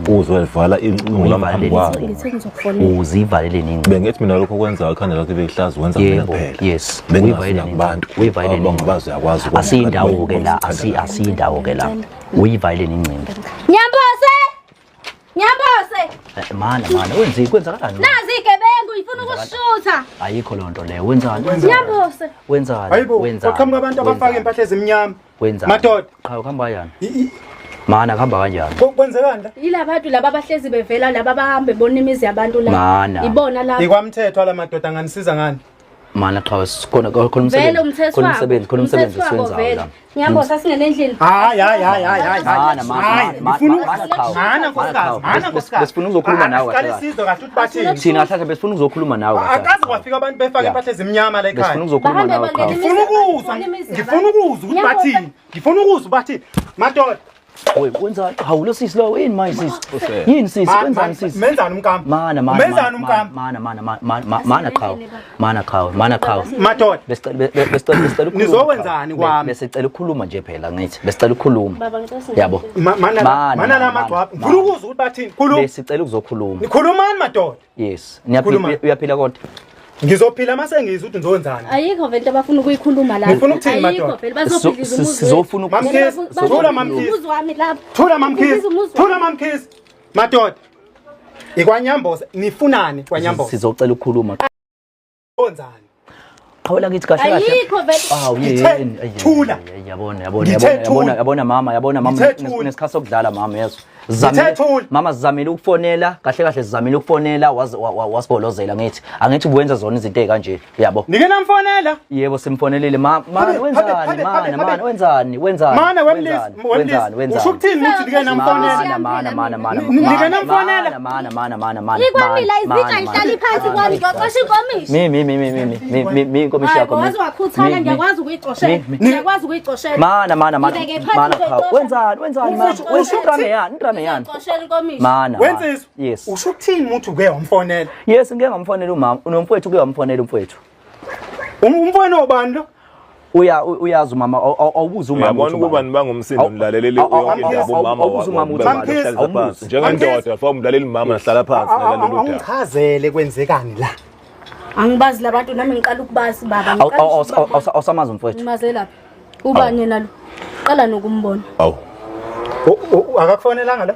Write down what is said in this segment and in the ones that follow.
uzwelivala incingo lamahamba kwabo uzivalele ningi bengithi mina lokho kwenza ikhanda lakhe beyihlaza wenza mina phela yes bengivalele kubantu uyivalele ngabazi yakwazi asindawo ke la asindawo ke la uyivalele ningi Nyambose mana kwenzakalani nazi igebengu ifuna ukushutha ayikho lonto leyo wenzani Nyambose wenzani hayibo qhamuka abantu abafaka impahla ezimnyama wenzani madoda cha ukhamba kanjani mana khamba kanjani kwenzekani la yila bantu laba abahlezi bevela laba bahambe bona imizi yabantu la mana ibona la ikwamthetho la madoda nganisiza ngani mana cha khona umsebenzi siwenzayo la Nyambose asingene endlini hayi besifuna ukuzokhuluma nawe qala isizwe kahle uthi bathini thina kahle besifuna ukuzokhuluma nawe akaze kwafika abantu befaka impahla ezimnyama la ekhaya besifuna ukuzokhuluma nawe ngifuna ukuzwa ukuthi bathini ngifuna ukuzwa bathini madoda oy wenzani hawulo sisi lo yini manje sisi yini sisi wenzani sisi menzani umkama menzani umkama mana qhawe madoda besicela nizokwenzani kwami besicela ukukhuluma nje phela ngithi besicela ukukhuluma baba ngicela yabo mana la magcwapha ngifuna ukuzwa ukuthi bathini khuluma besicela ukuzokhuluma nikhulumani madoda yes uyaphila kodwa ngizophila mase ngizwe ukuthi ngizokwenzani ayikho vele abafuna ukuyikhuluma la ngifuna ukuthini madoda ayikho vele bazophiliza umuzi sizofuna thula mamkhisi madoda ikwanyamboza nifunani kwanyamboza sizocela ukukhuluma wenzani qhawela ngithi kahle ayikho vele yini thula yabona mama nesikhathi sokudlala mama yeso mama sizamile ukufonela kahle sizamile ukufonela wasibolozela ngithi angithi ubuyenza zona izinto ezikanje yabo nike namfonela yebo simfonelile mama wenzani mana wenzani usho ukuthini uthi nike namfonela nike namfonela ikwamila izitsha ihlali phansi kwami ngoqosha inkomishi mi inkomishi yakho wazi wakhuthana ngiyakwazi ukuyicoshela mana wenzani indrame yani qoshela inkomishi mana wenziswa yes usho ukuthini umuntu uke wamfonela yes ngeke ngamfonela umama unomfowethu uke wamfonela umfowethu umfowenu obani lo uyazi umama awubuza umama uyabona ukuba nibangumsindo nilalelele yonke indaba umama wakho njengendoda for umlaleli mama nahlala phansi nalalelo daba angichazele kwenzekani la angibazi labantu nami ngiqala ukubazi baba awusamazi umfowethu mazelaphi ubani nalo qala nokumbona awu akakufonelanga la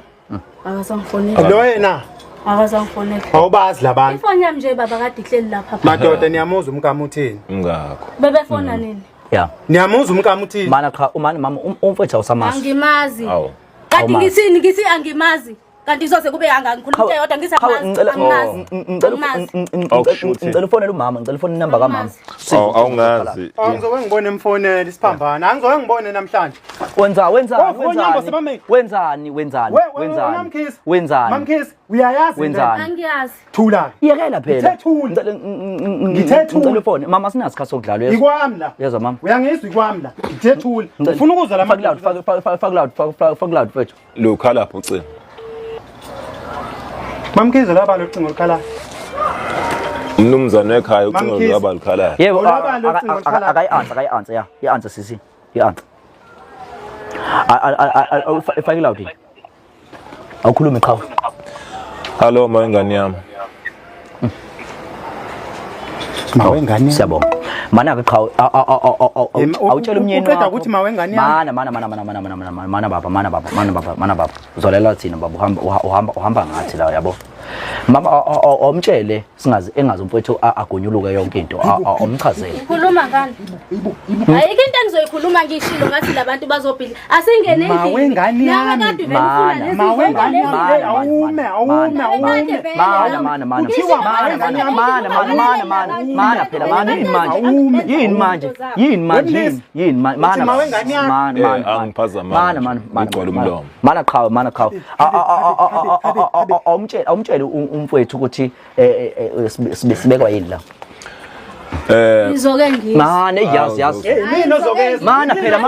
akasangifonela lo yena akasangifonela awubazi labantu ifoni yami nje baba kade ihleli lapha madoda niyamuza umkama uthini ngakho bebefona nini yeah niyamuza umkama uthini mana cha mama umfowethu awusamazi angimazi awu kanti ngithi angimazi kanti izose kube angangikhuluma yodwa ngisamazi ngicela ufonela umama ngicela ufone inamba kamama awungazi angizoke ngibone emfonela isiphambana angizoke ngibone namhlanje wenzani mamkhisi uyayazi angiyazi thula yekela phela ngithe thula phone mama sinasikhathi sokudlala yeso ikwami la yezwa mama uyangizwa ikwami la ngithe thula ufuna ukuzwa la fak loud mfethu lo khala pho ucina mamkhize laba locingo likhala umnumzane ekhaya ucingo laba likhala yebo akayi-answer i-answer sisi i-answer fak loud awukhulume qhawe hello mawengane yami mawengane siyabonga mana ke qhawe awutshela umnyeni uqeda ukuthi mawengane yami mana baba uzolela thina baba uhamba ngathi la yabo mama omtshele engazi umfowethu agonyuluke yonke into omchazele ukhuluma ngani ayikho into engizoyikhuluma ngishilo ngathi labantu bazobhila asingene endlini mawengane umtshele umfowethu ukuthi sibekwa yini la izoke ngithi mana yazi mina ozokeza mana phela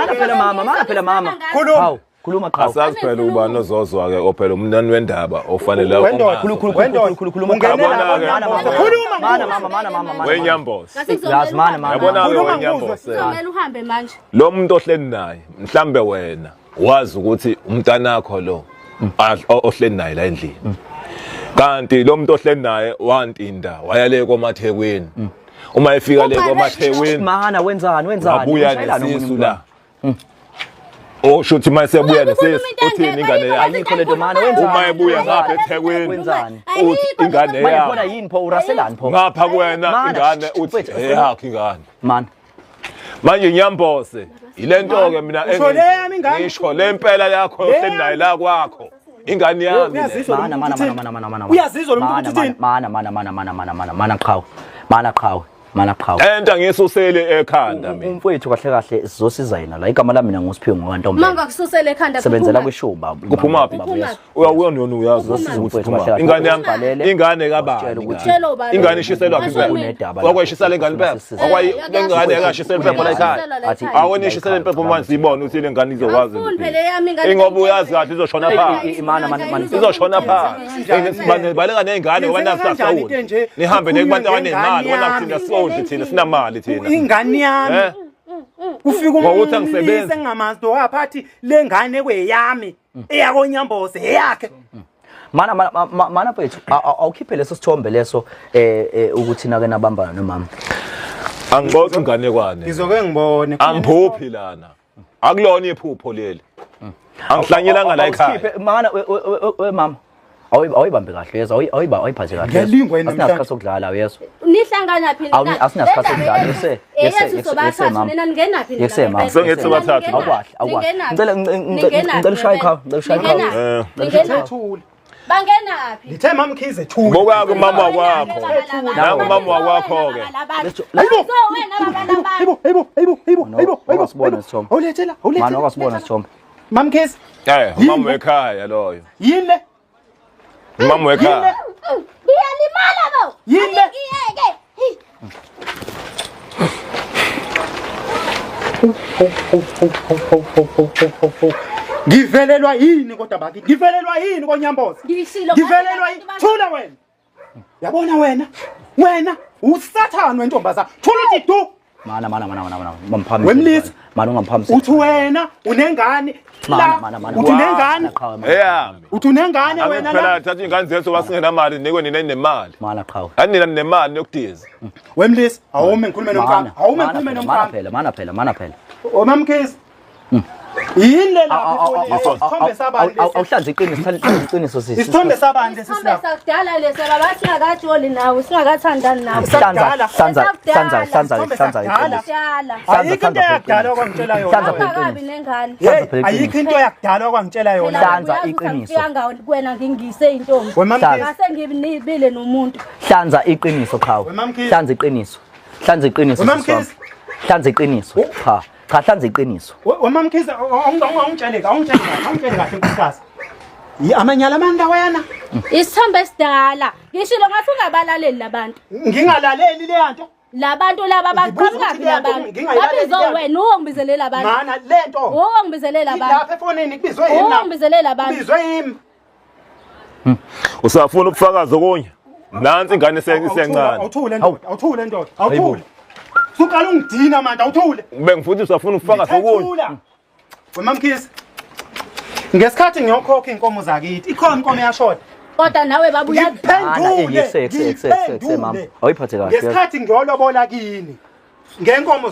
mama khuluma qhawe asazi phela uba nozozwa ke ophela umntwana wendaba ofanele khuluma wenyambosi yazi mana yabona ke wenyambosi kumele uhambe manje lo muntu ohleli naye mhlambe wena wazi ukuthi umntanakho lo ohleli naye la endlini kanti lo muntu ohleli naye wantinda wayale komathekwini uma efika le komathekwini mana wenzani wabuya nesisu la oshuthi mayesebuya nesisu uthini ingane yakhe ayikho lento mana wenzani uma ebuya ngapha eThekwini wenzani uthi ingane khona yakhe yini pho uraselani pho ngapha kuwena ingane uthi yakhe ingane mana manje Nyambose ilento ke mina Usho le yami ingane? ngisho le impela yakho ohleli naye la kwakho ingane yami mana uyazizwa lo muntu uthini mana qhawe enta ngisusele ekhanda mina umfowethu kahle kahle sizosiza yena la igama lami mina ngusiphiwe ngokwantombi Manga kususele ekhanda sebenzela kwishuba kuphuma phi uyona uyazi ukuthi ingane yami ingane kabani ingane ishiselwa phi wakwayishisa le ngane phepha wakwayingane yakashisela phepha la ekhaya awona ishisela phepha manje sibone ukuthi le ngane izokwazi ingoba uyazi kahle izoshona phansi izoshona phansi baleka nezingane ngoba nasasawona nihambe nekubantu abanezimali wona kuthina thina sinamali thina ingane yami ufika umuntu engamazi waphathi lengane kweyami eyakonyambose eyakhe mana mfethu awukhiphe leso sithombe leso ukuthi nake nabambana nomama angibona ingane kwane ngizoke ngibone angiphuphi lana akulona iphupho leli angihlanyelanga la ekhaya mana we mama awuyibambe kahle yezwa awuyiphathe kahle asinasikhathi sokudlala yezwa nihlangana phi asinasikhathi sokudlala yese mama yese mama sengithi sobathathu ngicela ushaye khao ngithethule bangenaphi ngithe mama Khize thula ngoba kumama wakwakho nangu mama wakwakho ke awasibona isithombe awulethela mana awasibona isithombe mama Khize mama ekhaya loyo yini le mama ekhaya ngiyalimala bo yini le ngiyeke ngivelelwa yini kodwa baki ngivelelwa yini koNyambose ngivelelwa yini thula wena yabona wena usathana wentombazana thula uthi du mana mamphambi wemlisi mana ungamphambi uthi wena unengane uthi unengane eyami uthi unengane wena la phela thatha ingane zethu basingenamali nikwe nina nemali mana qhawe anina nemali yokudiza wemlisi awume ngikhulume nomfana awume ngikhulume nomfana mana phela Mama Khize yini le lapha isithombe sabani awuhlanze iqiniso sisi isithombe sabani lesi Isithombe sakudala lesi baba singakajoli nawe singakathandani nawe ayikho into yakudala okwangitshela akabi nengane ayikho into yakudala okwangitshela yona hlanza iqiniso wena ngingise intombi ngase ngibile nomuntu hlanza iqiniso qhawe hlanza iqiniso hlanza iqiniso cha hlanza iqiniso Mama Khize awungitshele kahle nkosikazi amanyala amanda wena isithombe esidala ngishilo ngathi ungabalaleli labantu ngingalaleli le yanto labantu laba baqhamuka labantu babizo wena ungibizelela abantu mana lento ungibizelela abantu lapha efonini kubizwe yini ungibizelela abantu kubizwe yini usafuna ubufakazi okunye nansi ingane isencane awuthule ndoda suqala ungidina manje awuthule bengifuthi usafuna ubufakazi okunye Mama Khize ngesikhathi ngiyokhokha inkomo zakithi ikhona inkomo eyashoda kodwa nawe babuya ngiphendule mama awuyiphathe kahle ngesikhathi ngiyolobola kini ngenkomo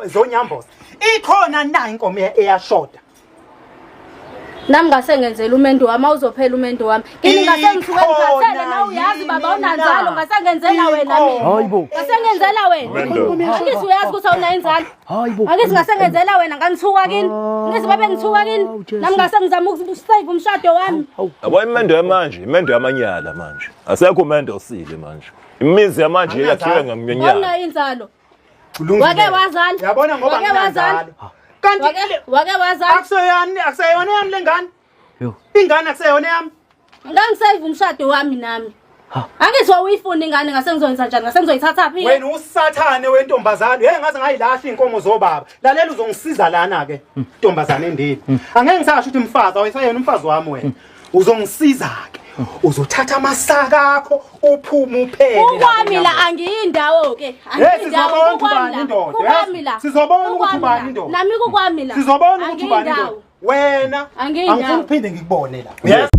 zonyambose ikhona na inkomo eyashoda nami ngase ngenzela umendo wami awuzophela umendo wami kini ngase ngisuke ngiphathele na uyazi baba unanzalo ngase ngenzela wena mina hayibo ngase ngenzela wena ngisi uyazi ukuthi awunayinzalo hayibo akisi ngase ngenzela wena ngangithuka kini ngisi babe ngithuka kini nami ngase ngizama ukusave umshado wami yabo imendo yamanje imendo yamanyala manje asekho umendo osile manje imizi yamanje yakhiwe ngaminyala wona inzalo wake wazala yabona ngoba wazala kanti wake wazala akuseyona yami lengane ingane akuseyona yami ngangisave umshado wami nami angithi wawuyifuna ingane ngase ngizoyenza njani ngase ngizoyithatha phi wena usathane wentombazane ngaze ngayilahla inkomo zobaba lalela uzongisiza lana ke intombazane endini angeke ngisasho ukuthi umfazi awuyisayena umfazi wami wena uzongisiza ke uzothatha amasaka akho uphume uphele ukwami la angiyindawo ke angiyindawo ukwami la sizobona ukuthi bani indoda nami kukwami la sizobona ukuthi bani indoda wena Angiyinyawo. angifuni uphinde ngikubone la. Yes.